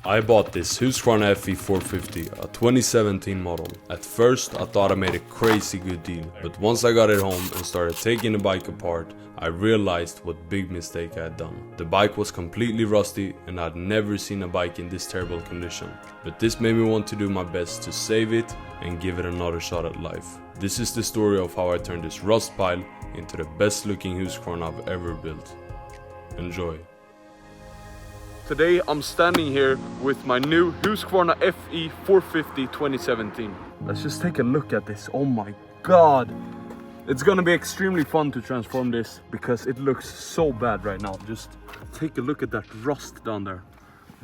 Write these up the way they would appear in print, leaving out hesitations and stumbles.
I bought this Husqvarna FE 450, a 2017 model. At first I thought I made a crazy good deal, but once I got it home and started taking the bike apart, I realized what big mistake I had done. The bike was completely rusty and I'd never seen a bike in this terrible condition. But this made me want to do my best to save it and give it another shot at life. This is the story of how I turned this rust pile into the best looking Husqvarna I've ever built. Enjoy. Today I'm standing here with my new Husqvarna FE 450 2017. Let's just take a look at this. Oh my god! It's gonna be extremely fun to transform this because it looks so bad right now. Just take a look at that rust down there.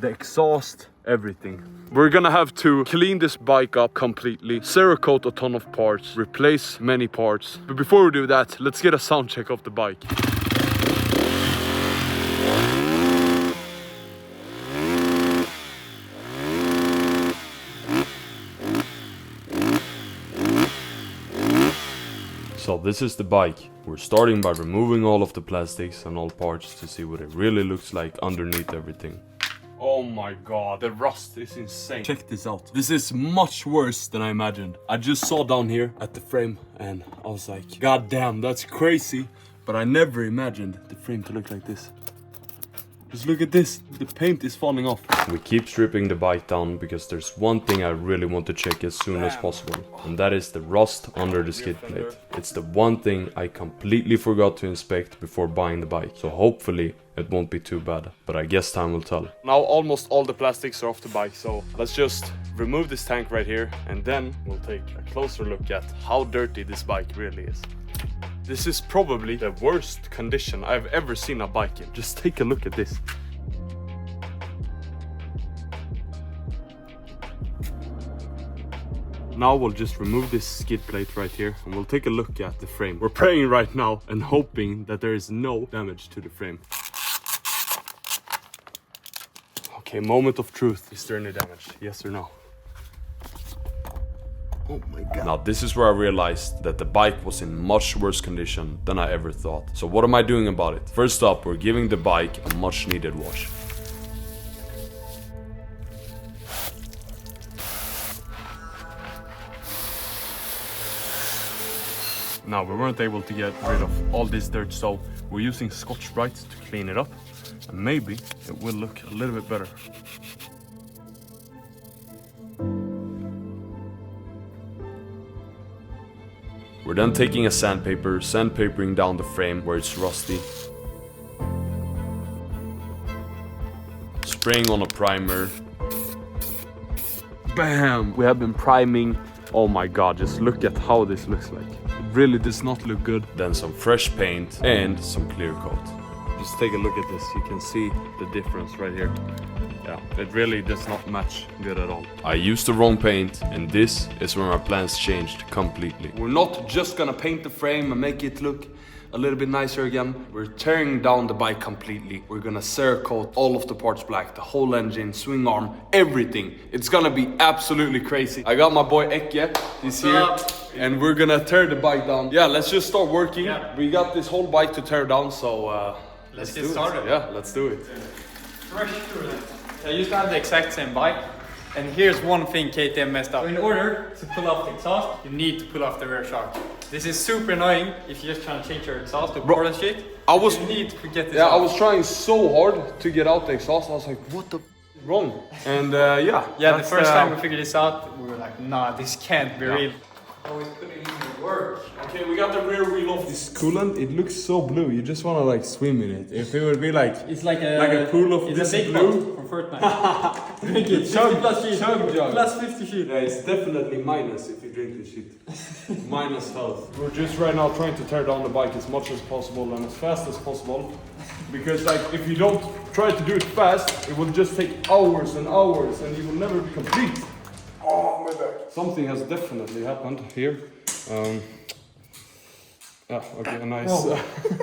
The exhaust, everything. We're gonna have to clean this bike up completely, Cerakote a ton of parts, replace many parts. But before we do that, let's get a sound check of the bike. So this is the bike. We're starting by removing all of the plastics and all parts to see what it really looks like underneath everything. Oh my god, the rust is insane. Check this out. This is much worse than I imagined. I just saw down here at the frame and I was like, god damn, that's crazy. But I never imagined the frame to look like this. Just look at this, the paint is falling off. We keep stripping the bike down because there's one thing I really want to check as soon as possible. And that is the rust under the skid plate. It's the one thing I completely forgot to inspect before buying the bike. So hopefully it won't be too bad, but I guess time will tell. Now almost all the plastics are off the bike, so let's just remove this tank right here and then we'll take a closer look at how dirty this bike really is. This is probably the worst condition I've ever seen a bike in. Just take a look at this. Now we'll just remove this skid plate right here and we'll take a look at the frame. We're praying right now and hoping that there is no damage to the frame. Okay, moment of truth. Is there any damage? Yes or no? Oh my god. Now this is where I realized that the bike was in much worse condition than I ever thought. So what am I doing about it? First up, we're giving the bike a much needed wash. Now we weren't able to get rid of all this dirt, so we're using Scotch-Brite to clean it up. And maybe it will look a little bit better. We're then taking a sandpapering down the frame where it's rusty. Spraying on a primer. Bam! We have been priming. Oh my god, just look at how this looks like. It really does not look good. Then some fresh paint and some clear coat. Just take a look at this, you can see the difference right here. Yeah, it really does not match good at all. I used the wrong paint and this is where my plans changed completely. We're not just gonna paint the frame and make it look a little bit nicer again. We're tearing down the bike completely. We're gonna Cerakote all of the parts black, the whole engine, swing arm, everything. It's gonna be absolutely crazy. I got my boy Eke, he's here. And we're gonna tear the bike down. Yeah, let's just start working. Yeah. We got this whole bike to tear down, so let's get started. Yeah, let's do it. Rush through it. I used to have the exact same bike, and here's one thing KTM messed up. So in order to pull off the exhaust, you need to pull off the rear shock. This is super annoying if you're just trying to change your exhaust to Portland shit. You need to get this off. I was trying so hard to get out the exhaust. I was like, what the wrong? And yeah, the first time we figured this out, we were like, nah, this can't be real. Always putting in the work. Okay, we got the rear wheel off. This coolant, it looks so blue. You just want to like swim in it. If it would be like it's like a pool of this blue from Fortnite. Drink it. Chug, plus shit. chug. Plus 50 shit. Yeah, it's definitely minus if you drink this shit. Minus health. We're just right now trying to tear down the bike as much as possible and as fast as possible. Because like if you don't try to do it fast, it will just take hours and hours and you will never be complete. Oh, my back. Something has definitely happened here. Yeah, okay, nice.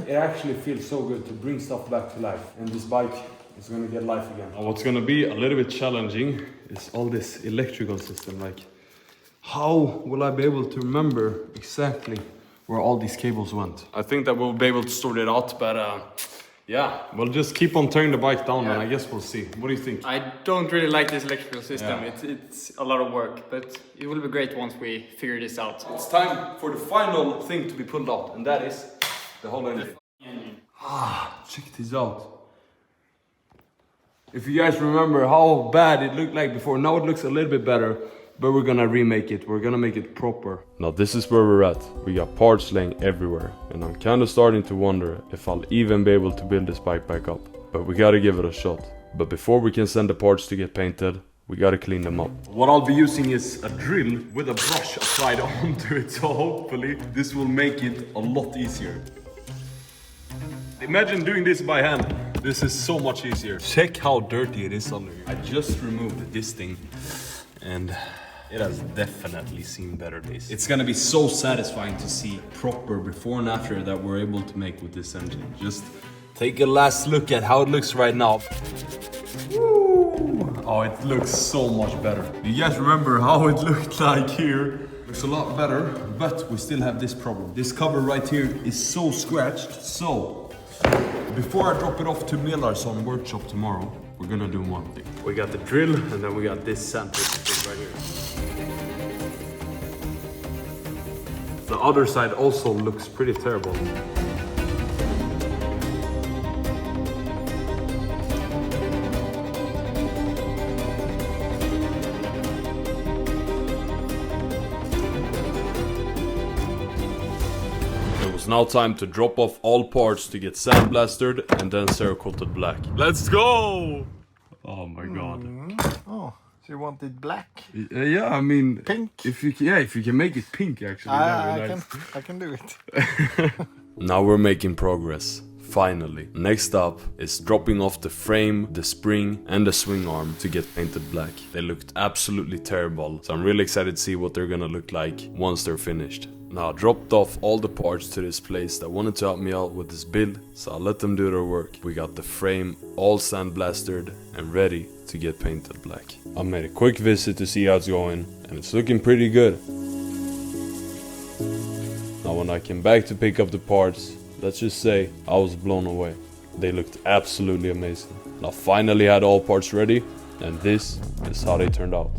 It actually feels so good to bring stuff back to life. And this bike is gonna get life again. What's gonna be a little bit challenging is all this electrical system. Like, how will I be able to remember exactly where all these cables went? I think that we'll be able to sort it out, but Yeah, we'll just keep on turning the bike down and I guess we'll see. What do you think? I don't really like this electrical system. Yeah. It's a lot of work, but it will be great once we figure this out. It's time for the final thing to be pulled out, and that is the whole engine. Check this out. If you guys remember how bad it looked like before, now it looks a little bit better, but we're gonna remake it. We're gonna make it proper. Now this is where we're at. We got parts laying everywhere, and I'm kinda starting to wonder if I'll even be able to build this bike back up. But we gotta give it a shot. But before we can send the parts to get painted, we gotta clean them up. What I'll be using is a drill with a brush applied onto it, so hopefully this will make it a lot easier. Imagine doing this by hand. This is so much easier. Check how dirty it is under here. I just removed this thing and it has definitely seen better days. It's gonna be so satisfying to see proper before and after that we're able to make with this engine. Just take a last look at how it looks right now. Woo! Oh, it looks so much better. You guys remember how it looked like here? Looks a lot better, but we still have this problem. This cover right here is so scratched, so before I drop it off to Millarsson workshop tomorrow, we're gonna do one thing. We got the drill and then we got this sandpaper thing right here. The other side also looks pretty terrible. It's now time to drop off all parts to get sandblasted and then Cerakoted black. Let's go! Oh my god. Oh, so you want it black? Yeah, I mean pink. If you can make it pink actually. I can do it. Now we're making progress. Finally. Next up is dropping off the frame, the spring and the swing arm to get painted black. They looked absolutely terrible, so I'm really excited to see what they're gonna look like once they're finished. Now I dropped off all the parts to this place that wanted to help me out with this build, so I'll let them do their work. We got the frame all sandblasted and ready to get painted black. I made a quick visit to see how it's going and it's looking pretty good. Now when I came back to pick up the parts, let's just say I was blown away. They looked absolutely amazing. I finally had all parts ready and this is how they turned out.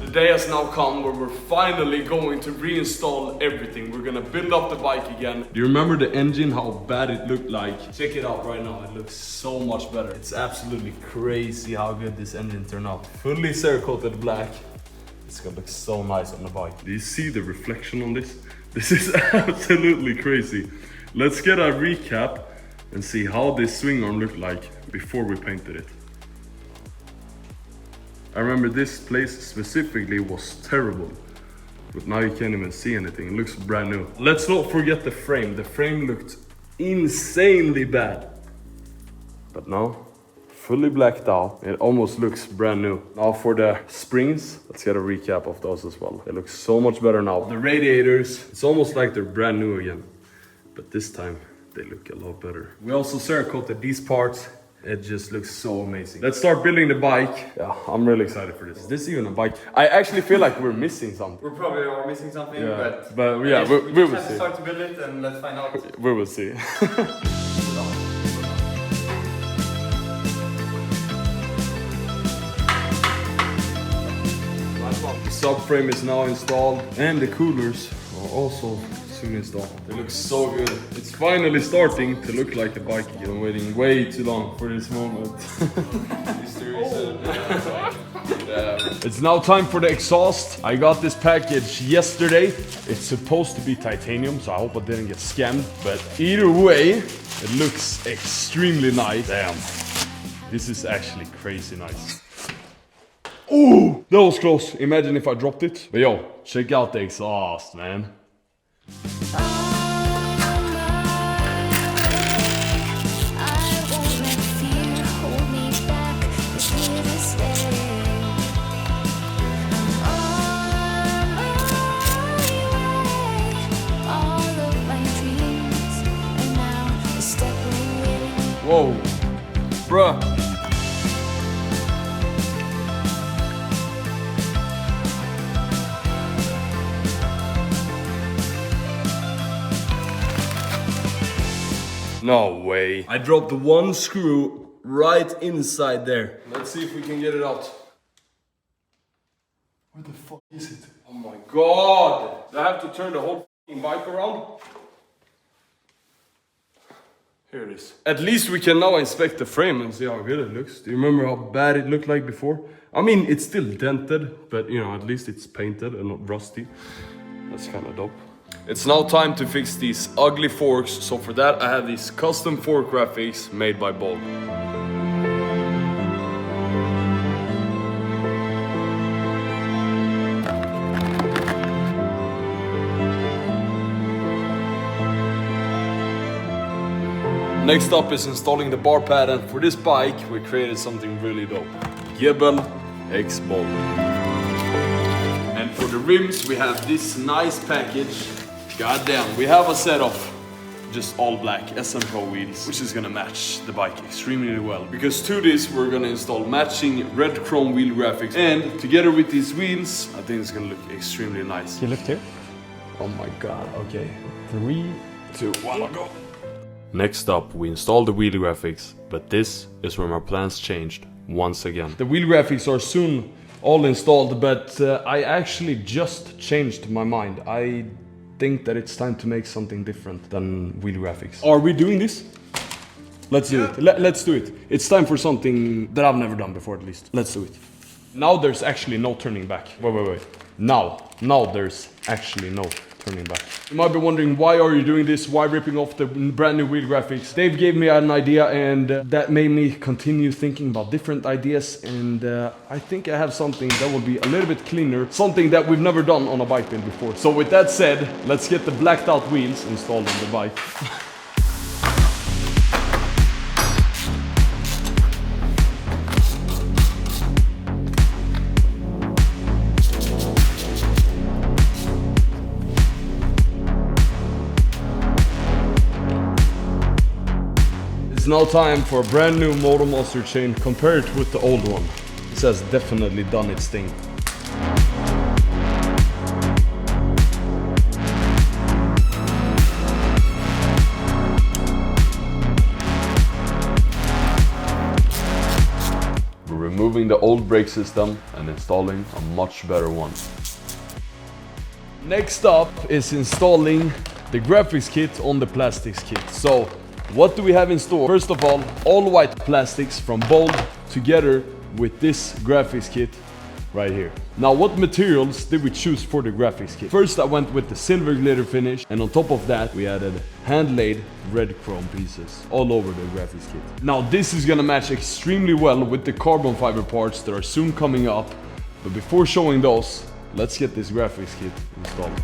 The day has now come where we're finally going to reinstall everything. We're gonna build up the bike again. Do you remember the engine, how bad it looked like? Check it out right now, it looks so much better. It's absolutely crazy how good this engine turned out. Fully Cerakoted black. It's gonna look so nice on the bike. Do you see the reflection on this? This is absolutely crazy. Let's get a recap and see how this swing arm looked like before we painted it. I remember this place specifically was terrible, but now you can't even see anything. It looks brand new. Let's not forget the frame. The frame looked insanely bad, but now fully blacked out. It almost looks brand new. Now for the springs, let's get a recap of those as well. They look so much better now. The radiators, it's almost like they're brand new again, but this time they look a lot better. We also Cerakoted these parts. It just looks so amazing. Let's start building the bike. Yeah, I'm really excited for this. Is this even a bike? I actually feel like we're missing something. We probably are missing something, but yeah, we will have see. to start to build it and let's find out. We will see. The subframe is now installed and the coolers are also soon installed. It looks so good. It's finally starting to look like a bike again. I've been waiting way too long for this moment. It's now time for the exhaust. I got this package yesterday. It's supposed to be titanium, so I hope I didn't get scammed. But either way, it looks extremely nice. Damn. This is actually crazy nice. Oh, that was close. Imagine if I dropped it. But yo, check out the exhaust, man. No way. I dropped one screw right inside there. Let's see if we can get it out. Where the fuck is it? Oh my god! Do I have to turn the whole fucking bike around? Here it is. At least we can now inspect the frame and see how good it looks. Do you remember how bad it looked like before? I mean, it's still dented, but you know, at least it's painted and not rusty. That's kind of dope. It's now time to fix these ugly forks. So for that, I have these custom fork graphics made by Bold. Next up is installing the bar pad, and for this bike we created something really dope. Gebel X Bold. And for the rims we have this nice package. Goddamn, we have a set of just all black SM Pro wheels, which is gonna match the bike extremely well. Because to this we're gonna install matching red chrome wheel graphics, and together with these wheels I think it's gonna look extremely nice. You lift here? Oh my god, okay. 3, 2, 1, go! Next up, we install the wheel graphics, but this is where my plans changed once again. The wheel graphics are soon all installed, but I actually just changed my mind. I think that it's time to make something different than wheel graphics. Are we doing this? Let's do it. Let's do it. It's time for something that I've never done before, at least. Let's do it. Now there's actually no turning back. Wait. Now there's actually no turning back. You might be wondering, why are you doing this? Why ripping off the brand new wheel graphics? Dave gave me an idea, and that made me continue thinking about different ideas, and I think I have something that will be a little bit cleaner, something that we've never done on a bike build before. So with that said, let's get the blacked out wheels installed on the bike. It's now time for a brand new Motormaster chain compared with the old one. This has definitely done its thing. We're removing the old brake system and installing a much better one. Next up is installing the graphics kit on the plastics kit. So what do we have in store? First of all white plastics from Bold together with this graphics kit right here. Now, what materials did we choose for the graphics kit? First, I went with the silver glitter finish, and on top of that, we added hand-laid red chrome pieces all over the graphics kit. Now, this is gonna match extremely well with the carbon fiber parts that are soon coming up. But before showing those, let's get this graphics kit installed.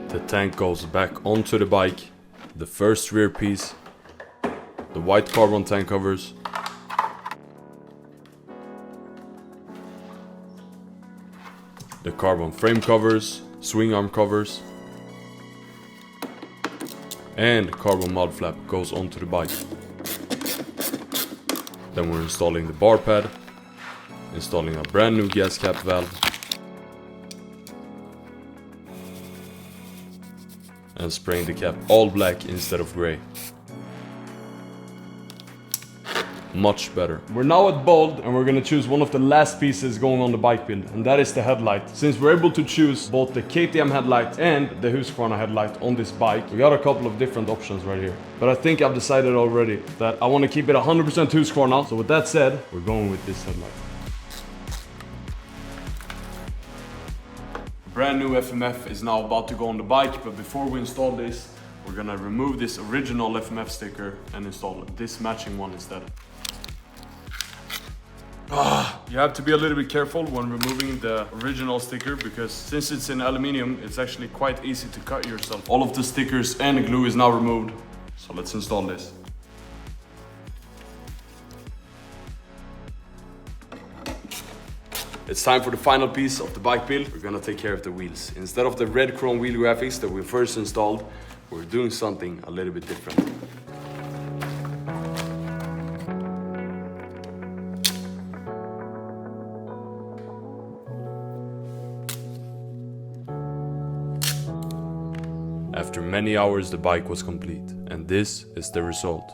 The tank goes back onto the bike, the first rear piece, the white carbon tank covers, the carbon frame covers, swing arm covers, and carbon mud flap goes onto the bike. Then we're installing the bar pad, installing a brand new gas cap valve, and spraying the cap all black instead of gray. Much better. We're now at Bold, and we're gonna choose one of the last pieces going on the bike build, and that is the headlight. Since we're able to choose both the KTM headlight and the Husqvarna headlight on this bike, we got a couple of different options right here. But I think I've decided already that I want to keep it 100% Husqvarna. So with that said, we're going with this headlight. Brand new FMF is now about to go on the bike, but before we install this, we're gonna remove this original FMF sticker and install this matching one instead. You have to be a little bit careful when removing the original sticker, because since it's in aluminium, it's actually quite easy to cut yourself. All of the stickers and the glue is now removed, so let's install this. It's time for the final piece of the bike build. We're gonna take care of the wheels. Instead of the red chrome wheel graphics that we first installed, we're doing something a little bit different. After many hours the bike was complete, and this is the result.